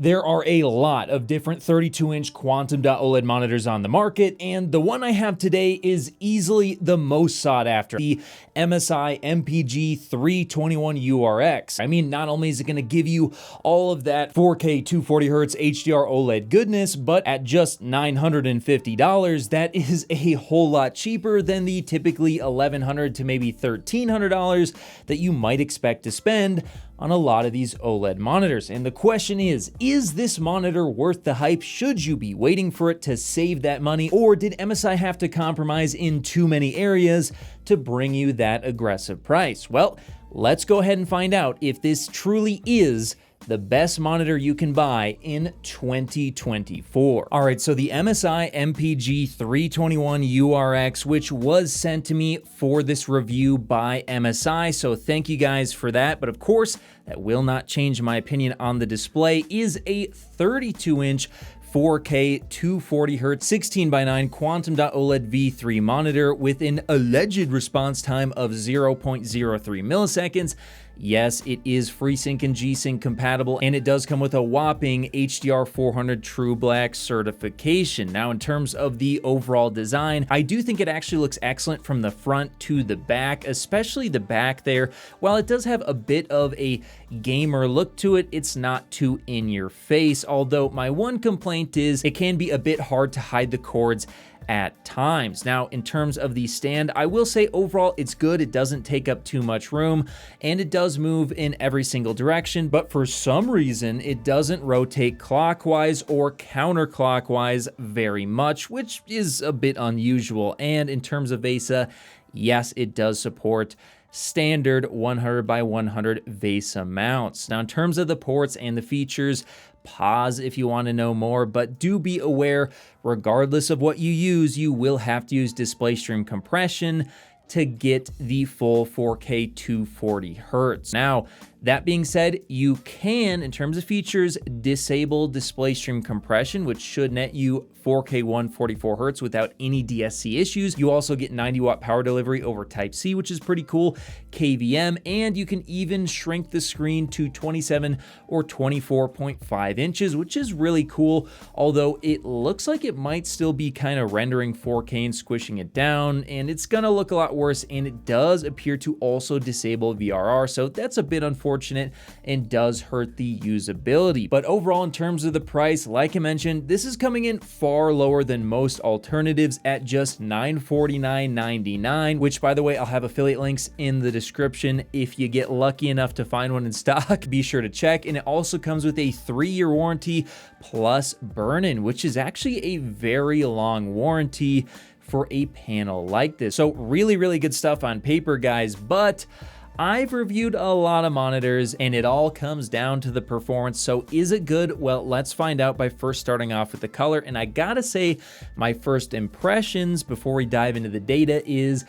There are a lot of different 32-inch Quantum.OLED monitors on the market, and the one I have today is easily the most sought after, the MSI MPG 321URX. I mean, not only is it going to give you all of that 4K 240Hz HDR OLED goodness, but at just $950, that is a whole lot cheaper than the typically $1,100 to maybe $1,300 that you might expect to spend on a lot of these OLED monitors. And the question is this monitor worth the hype? Should you be waiting for it to save that money? Or did MSI have to compromise in too many areas to bring you that aggressive price? Well, let's go ahead and find out if this truly is the best monitor you can buy in 2024. All right, so the MSI MPG 321URX, which was sent to me for this review by MSI, so thank you guys for that. But of course, that will not change my opinion on the display, is a 32-inch 4K 240Hz 16:9 Quantum.OLED V3 monitor with an alleged response time of 0.03 milliseconds. Yes, it is FreeSync and G-Sync compatible, and it does come with a whopping HDR 400 True Black certification. Now, in terms of the overall design, I do think it actually looks excellent from the front to the back, especially the back there. While it does have a bit of a gamer look to it, it's not too in your face, although my one complaint is it can be a bit hard to hide the cords at times. Now, in terms of the stand, I will say overall it's good. It doesn't take up too much room, and it does move in every single direction, but for some reason, it doesn't rotate clockwise or counterclockwise very much, which is a bit unusual. And in terms of VESA, yes, it does support standard 100 by 100 VESA mounts. Now, in terms of the ports and the features, pause if you want to know more, but do be aware, regardless of what you use, you will have to use display stream compression to get the full 4K 240Hz. Now, that being said, you can, in terms of features, disable display stream compression, which should net you 4K 144Hz without any DSC issues. You also get 90-watt power delivery over Type-C, which is pretty cool, KVM, and you can even shrink the screen to 27 or 24.5 inches, which is really cool, although it looks like it might still be kind of rendering 4K and squishing it down, and it's gonna look a lot worse, and it does appear to also disable VRR, so that's a bit unfortunate and does hurt the usability. But overall, in terms of the price, like I mentioned, this is coming in far lower than most alternatives at just $949.99, which, by the way, I'll have affiliate links in the description if you get lucky enough to find one in stock. Be sure to check. And it also comes with a 3-year warranty plus burn-in, which is actually a very long warranty for a panel like this. So really, really good stuff on paper, guys, but I've reviewed a lot of monitors and it all comes down to the performance. So is it good? Well, let's find out by first starting off with the color. And I gotta say, my first impressions before we dive into the data is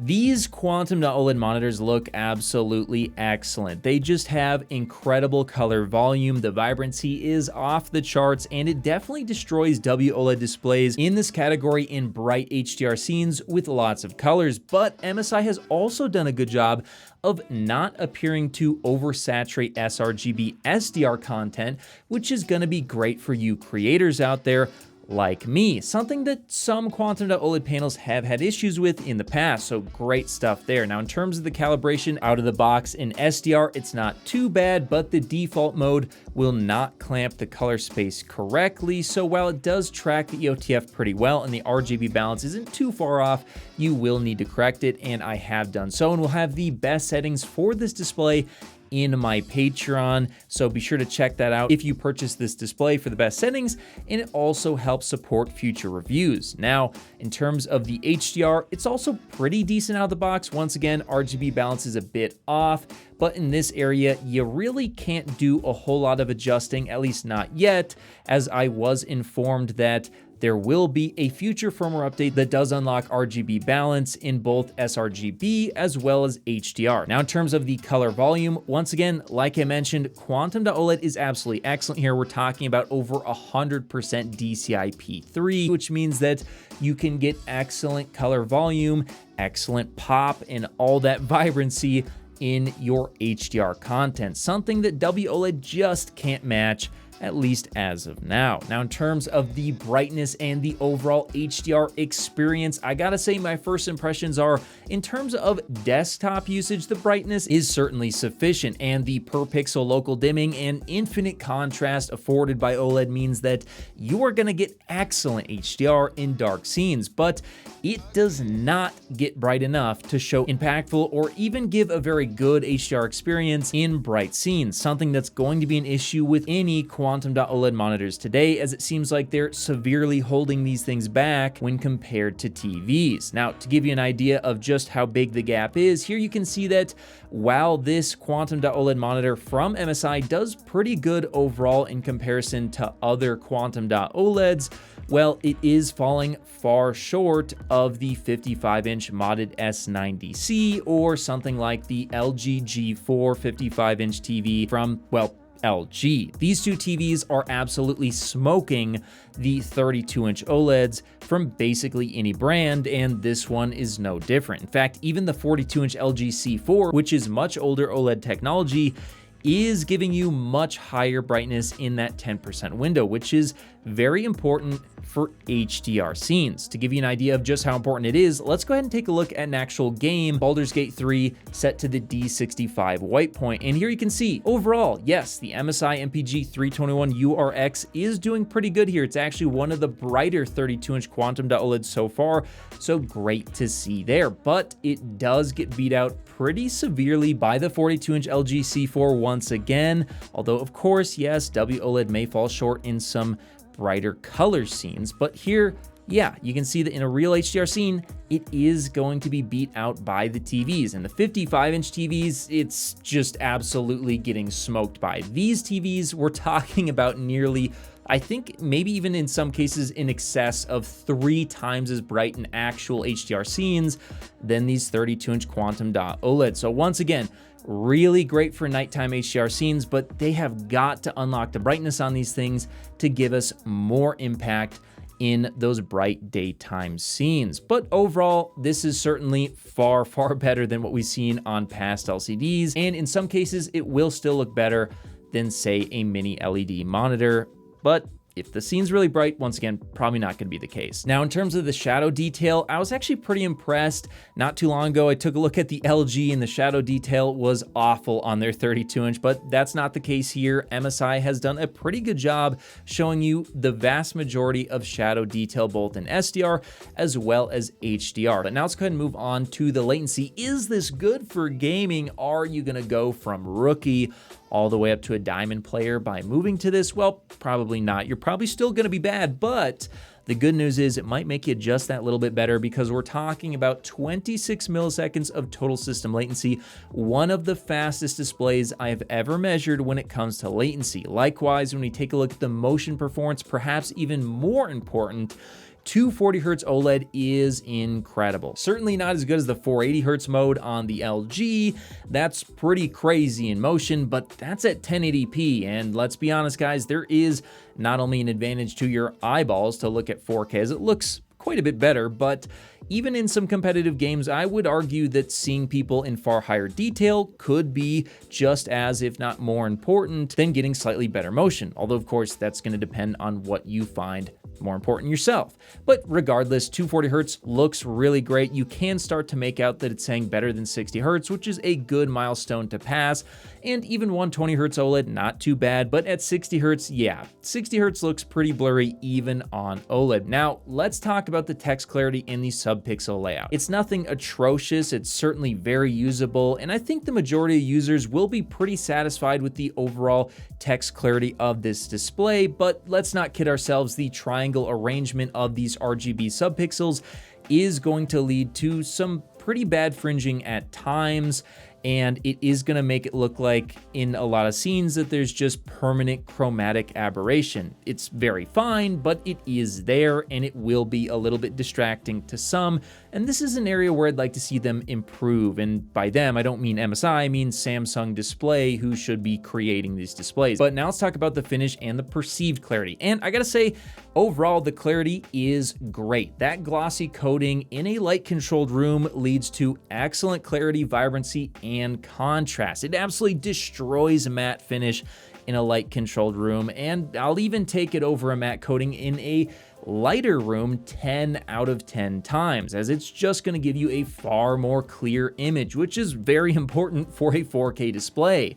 these Quantum.OLED monitors look absolutely excellent. They just have incredible color volume. The vibrancy is off the charts, and it definitely destroys WOLED displays in this category in bright HDR scenes with lots of colors. But MSI has also done a good job of not appearing to oversaturate sRGB SDR content, which is going to be great for you creators out there like me, something that some Quantum.OLED panels have had issues with in the past, so great stuff there. Now, in terms of the calibration out of the box in SDR, it's not too bad, but the default mode will not clamp the color space correctly, so while it does track the EOTF pretty well and the RGB balance isn't too far off, you will need to correct it, and I have done so, and we'll have the best settings for this display in my Patreon, so be sure to check that out if you purchase this display for the best settings, and it also helps support future reviews. Now, in terms of the HDR, it's also pretty decent out of the box. Once again, RGB balance is a bit off, but in this area, you really can't do a whole lot of adjusting, at least not yet, as I was informed that there will be a future firmware update that does unlock RGB balance in both sRGB as well as HDR. Now, in terms of the color volume, once again, like I mentioned, Quantum.OLED is absolutely excellent here. We're talking about over 100% DCI-P3, which means that you can get excellent color volume, excellent pop, and all that vibrancy in your HDR content, something that WOLED just can't match at least as of now. Now, in terms of the brightness and the overall HDR experience, I gotta say my first impressions are, in terms of desktop usage, the brightness is certainly sufficient, and the per pixel local dimming and infinite contrast afforded by OLED means that you are gonna get excellent HDR in dark scenes, but it does not get bright enough to show impactful or even give a very good HDR experience in bright scenes, something that's going to be an issue with any Quantum.OLED monitors today, as it seems like they're severely holding these things back when compared to TVs. Now, to give you an idea of just how big the gap is, here you can see that while this Quantum.OLED monitor from MSI does pretty good overall in comparison to other Quantum.OLEDs, well, it is falling far short of the 55-inch modded S90C or something like the LG G4 55-inch TV from, well, LG. These two TVs are absolutely smoking the 32-inch OLEDs from basically any brand, and this one is no different. In fact, even the 42-inch LG C4, which is much older OLED technology, is giving you much higher brightness in that 10% window, which is very important for HDR scenes. To give you an idea of just how important it is, let's go ahead and take a look at an actual game, Baldur's Gate 3, set to the D65 white point. And here you can see, overall, yes, the MSI MPG 321URX is doing pretty good here. It's actually one of the brighter 32-inch Quantum.OLEDs so far, so great to see there. But it does get beat out pretty severely by the 42-inch LG C4 once again, although of course, yes, WOLED may fall short in some brighter color scenes, but here, yeah, you can see that in a real HDR scene, it is going to be beat out by the TVs. And the 55-inch TVs, it's just absolutely getting smoked by. These TVs, we're talking about nearly, I think maybe even in some cases in excess of 3 times as bright in actual HDR scenes than these 32-inch Quantum.OLED. So once again, really great for nighttime HDR scenes, but they have got to unlock the brightness on these things to give us more impact in those bright daytime scenes. But overall, this is certainly far, far better than what we've seen on past LCDs, and in some cases, it will still look better than, say, a mini LED monitor. But if the scene's really bright, once again, probably not gonna be the case. Now, in terms of the shadow detail, I was actually pretty impressed. Not too long ago, I took a look at the LG and the shadow detail was awful on their 32-inch, but that's not the case here. MSI has done a pretty good job showing you the vast majority of shadow detail, both in SDR as well as HDR. But now let's go ahead and move on to the latency. Is this good for gaming? Are you gonna go from rookie all the way up to a diamond player by moving to this? Well, probably not. You're probably still gonna be bad, but the good news is it might make you just that little bit better, because we're talking about 26 milliseconds of total system latency, one of the fastest displays I've ever measured when it comes to latency. Likewise, when we take a look at the motion performance, perhaps even more important, 240 Hz OLED is incredible. Certainly not as good as the 480 Hz mode on the LG. That's pretty crazy in motion, but that's at 1080p. And let's be honest, guys, there is not only an advantage to your eyeballs to look at 4K, as it looks quite a bit better, but even in some competitive games, I would argue that seeing people in far higher detail could be just as, if not more important, than getting slightly better motion. Although, of course, that's going to depend on what you find more important yourself. But regardless, 240 Hz looks really great. You can start to make out that it's saying better than 60 Hz, which is a good milestone to pass. And even 120 Hz OLED, not too bad, but at 60 Hz, yeah, 60 Hz looks pretty blurry even on OLED. Now, let's talk about the text clarity in the sub-pixel layout. It's nothing atrocious, it's certainly very usable, and I think the majority of users will be pretty satisfied with the overall text clarity of this display, but let's not kid ourselves, the triangle arrangement of these RGB subpixels is going to lead to some pretty bad fringing at times, and it is going to make it look like in a lot of scenes that there's just permanent chromatic aberration. It's very fine, but it is there, and it will be a little bit distracting to some, and this is an area where I'd like to see them improve. And by them, I don't mean MSI, I mean Samsung Display, who should be creating these displays. But now let's talk about the finish and the perceived clarity. And I gotta say, overall, the clarity is great. That glossy coating in a light-controlled room leads to excellent clarity, vibrancy, and contrast. It absolutely destroys a matte finish in a light controlled room, and I'll even take it over a matte coating in a lighter room 10 out of 10 times, as it's just going to give you a far more clear image, which is very important for a 4K display.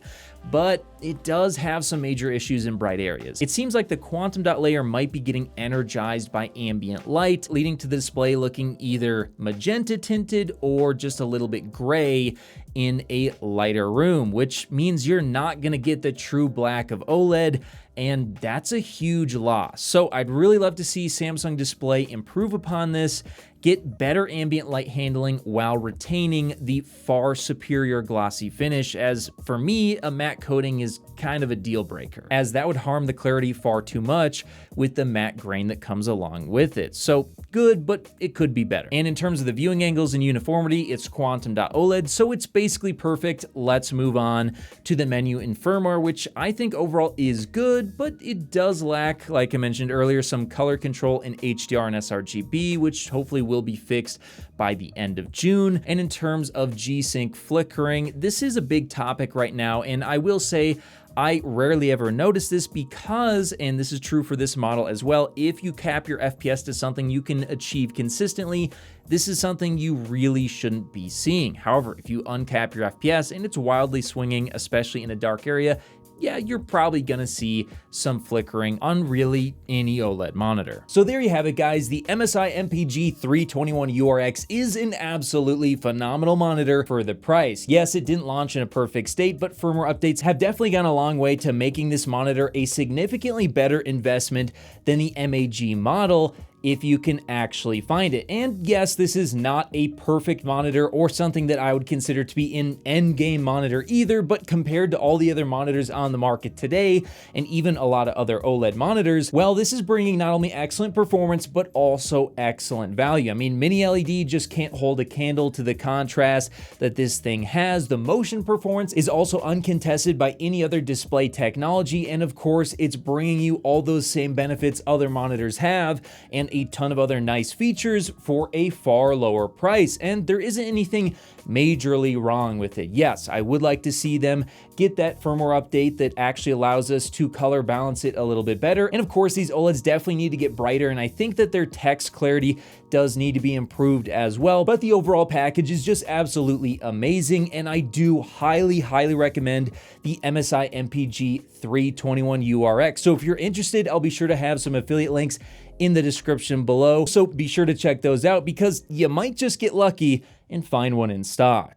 But it does have some major issues in bright areas. It seems like the quantum dot layer might be getting energized by ambient light, leading to the display looking either magenta tinted or just a little bit gray in a lighter room, which means you're not gonna get the true black of OLED, and that's a huge loss. So I'd really love to see Samsung Display improve upon this, get better ambient light handling while retaining the far superior glossy finish, as for me, a matte coating is kind of a deal breaker, as that would harm the clarity far too much with the matte grain that comes along with it. So good, but it could be better. And in terms of the viewing angles and uniformity, it's quantum.OLED, so it's basically perfect. Let's move on to the menu and firmware, which I think overall is good, but it does lack, like I mentioned earlier, some color control in HDR and sRGB, which hopefully will be fixed by the end of June. And in terms of G-Sync flickering, this is a big topic right now, and I will say I rarely ever notice this because, and this is true for this model as well, if you cap your FPS to something you can achieve consistently, this is something you really shouldn't be seeing. However, if you uncap your FPS and it's wildly swinging, especially in a dark area, yeah, you're probably gonna see some flickering on really any OLED monitor. So there you have it, guys. The MSI MPG 321URX is an absolutely phenomenal monitor for the price. Yes, it didn't launch in a perfect state, but firmware updates have definitely gone a long way to making this monitor a significantly better investment than the MAG model, if you can actually find it. And yes, this is not a perfect monitor or something that I would consider to be an endgame monitor either, but compared to all the other monitors on the market today, and even a lot of other OLED monitors, well, this is bringing not only excellent performance, but also excellent value. I mean, mini LED just can't hold a candle to the contrast that this thing has. The motion performance is also uncontested by any other display technology, and of course, it's bringing you all those same benefits other monitors have, and a ton of other nice features for a far lower price, and there isn't anything majorly wrong with it. Yes, I would like to see them get that firmware update that actually allows us to color balance it a little bit better, and of course these OLEDs definitely need to get brighter, and I think that their text clarity does need to be improved as well, but the overall package is just absolutely amazing, and I do highly recommend the MSI MPG 321URX. So if you're interested, I'll be sure to have some affiliate links in the description below, so be sure to check those out because you might just get lucky and find one in stock.